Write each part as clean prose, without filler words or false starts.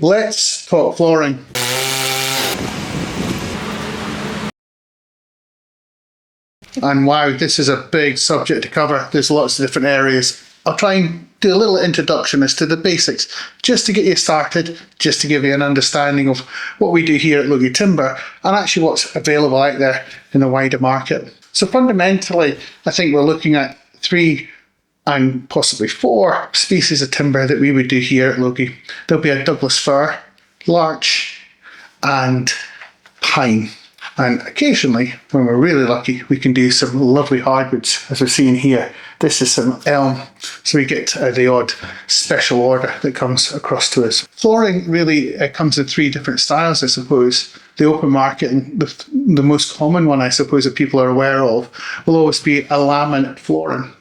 Let's talk flooring. And wow, this is a big subject to cover. There's lots of different areas. I'll try and do a little introduction as to the basics, just to get you started, just to give you an understanding of what we do here at Logie Timber and actually what's available out there in the wider market. So fundamentally, I think we're looking at 3 and possibly 4 species of timber that we would do here at Logie. There'll be a Douglas fir, larch, and pine. And occasionally, when we're really lucky, we can do some lovely hardwoods, as we're seeing here. This is some elm, so we get the odd special order that comes across to us. Flooring really comes in 3 different styles, I suppose. The open market, and the most common one, I suppose, that people are aware of, will always be a laminate flooring.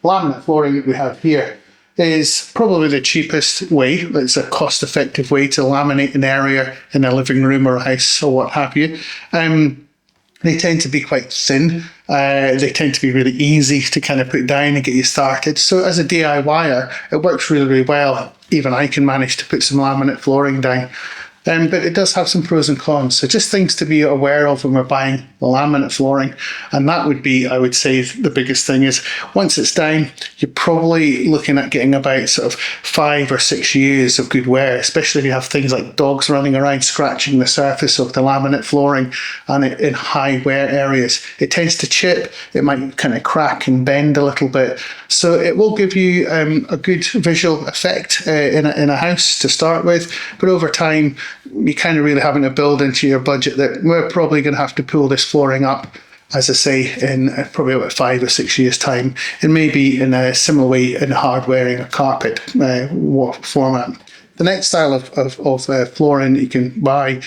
Laminate flooring that we have here is probably the cheapest way. It's a cost-effective way to laminate an area in a living room or a house or what have you. They tend to be quite thin. They tend to be really easy to kind of put down and get you started. So as a DIYer, it works really, really well. Even I can manage to put some laminate flooring down. But it does have some pros and cons. So just things to be aware of when we're buying laminate flooring. And that would be, I would say, the biggest thing is once it's down, you're probably looking at getting about sort of 5 or 6 years of good wear, especially if you have things like dogs running around scratching the surface of the laminate flooring and in high wear areas. It tends to chip, it might kind of crack and bend a little bit. So it will give you a good visual effect in a house to start with, but over time, you kind of really having to build into your budget that we're probably going to have to pull this flooring up, as I say, in probably about 5 or 6 years' time, and maybe in a similar way in hard wearing a carpet format. The next style of flooring that you can buy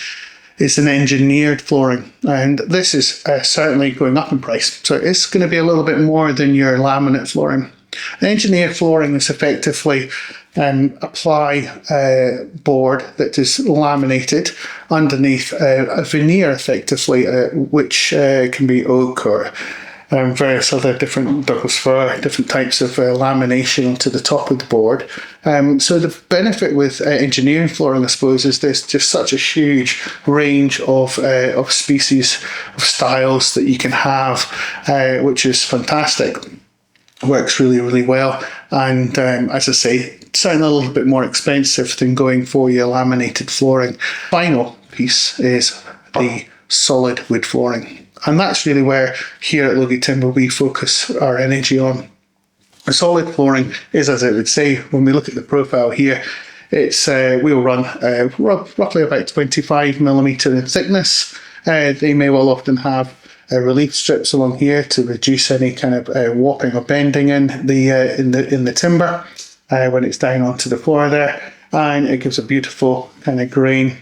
is an engineered flooring, and this is certainly going up in price. So it's going to be a little bit more than your laminate flooring. An engineered flooring is effectively a ply board that is laminated underneath a veneer, effectively, which can be oak or various other different Douglas fir, different types of lamination onto the top of the board. So the benefit with engineering flooring, I suppose, is there's just such a huge range of species, of styles that you can have, which is fantastic. Works really, really well, and as I say, certainly a little bit more expensive than going for your laminated flooring. Final piece is the solid wood flooring, and that's really where here at Logie Timber we focus our energy on. A solid flooring is, as I would say, when we look at the profile here, it's we'll run roughly about 25mm in thickness. They may well often have relief strips along here to reduce any kind of warping or bending in the timber when it's down onto the floor there, and it gives a beautiful kind of grain.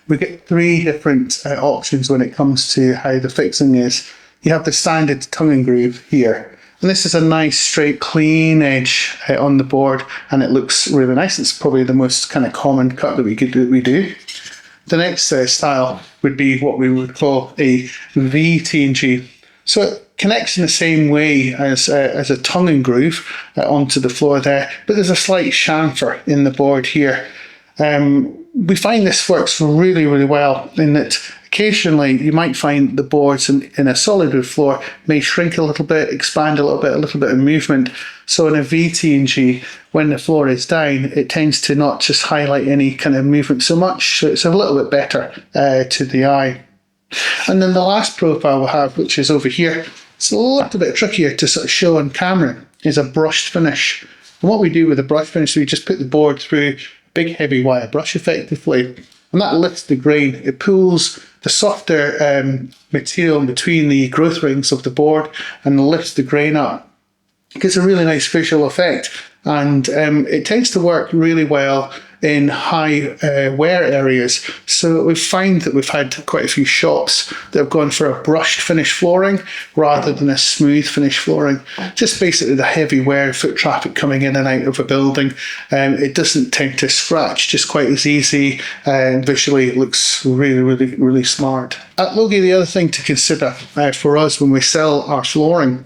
We get 3 different options when it comes to how the fixing is. You have the standard tongue and groove here, and this is a nice straight clean edge on the board, and it looks really nice. It's probably the most kind of common cut that we do. The next style would be what we would call a VT&G. So it connects in the same way as a tongue and groove onto the floor there, but there's a slight chamfer in the board here. We find this works really, really well in that occasionally you might find the boards in a solid wood floor may shrink a little bit, expand a little bit of movement. So in a VT&G, when the floor is down, it tends to not just highlight any kind of movement so much, so it's a little bit better to the eye. And then the last profile we'll have, which is over here, it's a little bit trickier to sort of show on camera, is a brushed finish. And what we do with a brush finish, we just put the board through a big heavy wire brush effectively, and that lifts the grain. It pulls the softer material between the growth rings of the board and lifts the grain up. It gives a really nice visual effect, and it tends to work really well in high wear areas. So we find that we've had quite a few shops that have gone for a brushed finish flooring rather than a smooth finish flooring. Just basically the heavy wear, foot traffic coming in and out of a building. It doesn't tend to scratch just quite as easy, and visually it looks really, really, really smart. At Logie, the other thing to consider for us when we sell our flooring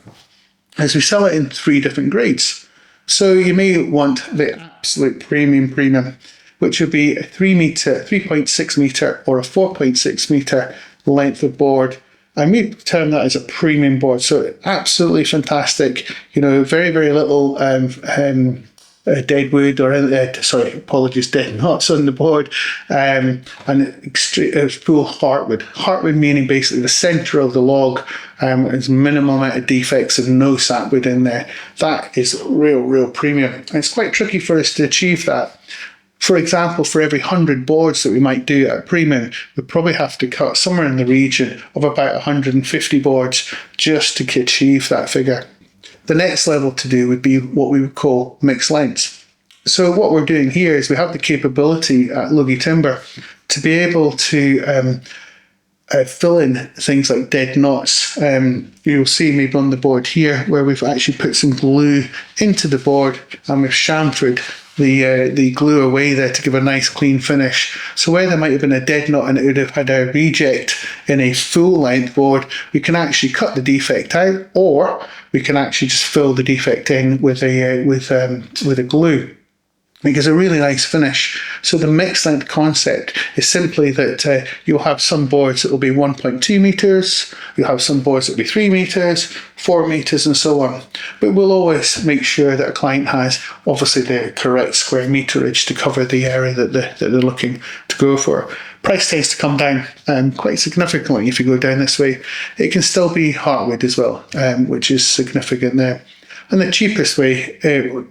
is we sell it in 3 different grades. So you may want the absolute premium. which would be a 3.6 metre or a 4.6 metre length of board. And we term that as a premium board. So absolutely fantastic. You know, very, very little dead wood or dead knots on the board, and full heartwood. Heartwood meaning basically the centre of the log has minimal amount of defects and no sapwood in there. That is real premium. And it's quite tricky for us to achieve that. For example, for every 100 boards that we might do at a premium, we probably have to cut somewhere in the region of about 150 boards just to achieve that figure. The next level to do would be what we would call mixed lengths. So what we're doing here is we have the capability at Logie Timber to be able to fill in things like dead knots. You'll see maybe on the board here where we've actually put some glue into the board and we've chamfered the glue away there to give a nice clean finish. So where there might have been a dead knot and it would have had a reject in a full length board, we can actually cut the defect out, or we can actually just fill the defect in with a glue. It gives a really nice finish. So the mixed length concept is simply that you'll have some boards that will be 1.2 metres, you'll have some boards that will be 3 metres, 4 metres and so on. But we'll always make sure that a client has obviously the correct square meterage to cover the area that they're looking to go for. Price tends to come down quite significantly if you go down this way. It can still be heartwood as well, which is significant there. And the cheapest way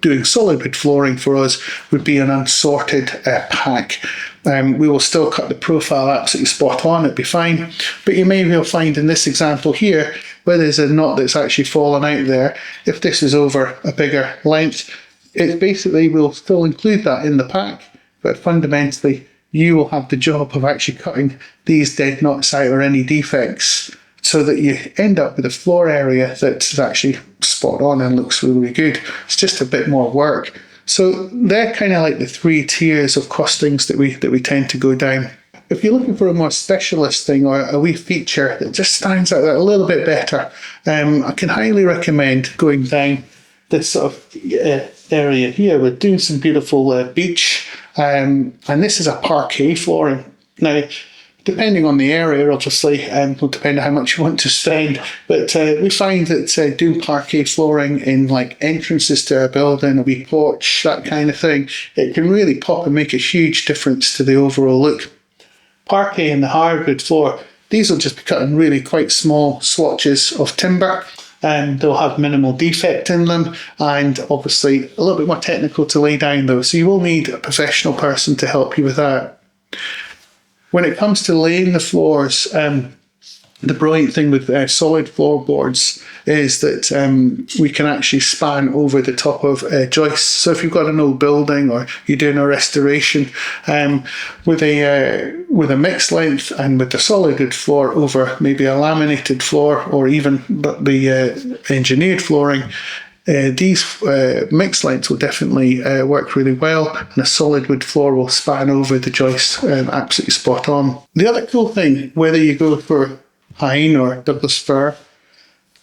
doing solid wood flooring for us would be an unsorted pack. We will still cut the profile absolutely spot on, it'd be fine. But you may well find in this example here, where there's a knot that's actually fallen out there, if this is over a bigger length, it basically will still include that in the pack, but fundamentally you will have the job of actually cutting these dead knots out or any defects, so that you end up with a floor area that's actually spot on and looks really good. It's just a bit more work. So they're kind of like the 3 tiers of costings that we tend to go down. If you're looking for a more specialist thing or a wee feature that just stands out a little bit better, I can highly recommend going down this sort of area here. We're doing some beautiful beach, and this is a parquet flooring. Now, depending on the area, obviously, will depend on how much you want to spend. But we find that doing parquet flooring in like entrances to a building, a wee porch, that kind of thing, it can really pop and make a huge difference to the overall look. Parquet and the hardwood floor, these will just be cut in really quite small swatches of timber, and they'll have minimal defect in them, and obviously a little bit more technical to lay down though. So you will need a professional person to help you with that. When it comes to laying the floors, the brilliant thing with solid floorboards is that we can actually span over the top of joists. So if you've got an old building or you're doing a restoration, with a mixed length and with the solid wood floor over maybe a laminated floor or even the engineered flooring, these mixed lengths will definitely work really well, and a solid wood floor will span over the joist absolutely spot on. The other cool thing, whether you go for pine or Douglas fir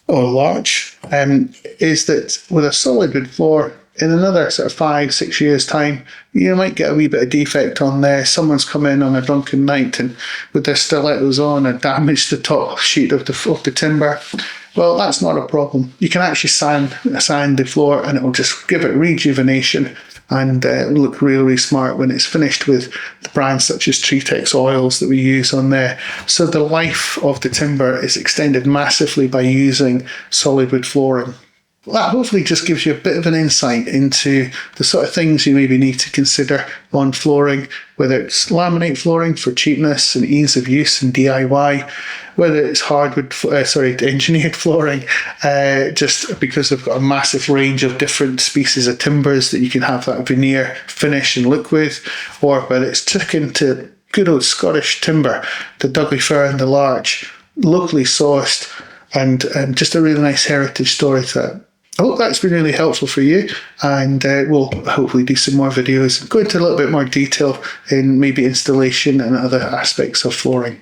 or larch, is that with a solid wood floor, in another sort of 5-6 years time, you might get a wee bit of defect on there. Someone's come in on a drunken night and with their stilettos on and damaged the top sheet of the timber. Well, that's not a problem. You can actually sand the floor and it will just give it rejuvenation and look really smart when it's finished with the brands such as Treatex oils that we use on there. So the life of the timber is extended massively by using solid wood flooring. That hopefully just gives you a bit of an insight into the sort of things you maybe need to consider on flooring, whether it's laminate flooring for cheapness and ease of use and DIY, whether it's engineered flooring, just because they've got a massive range of different species of timbers that you can have that veneer finish and look with, or whether it's sticking to good old Scottish timber, the Douglas fir and the larch, locally sourced, and just a really nice heritage story to that. I hope that's been really helpful for you, and we'll hopefully do some more videos and go into a little bit more detail in maybe installation and other aspects of flooring.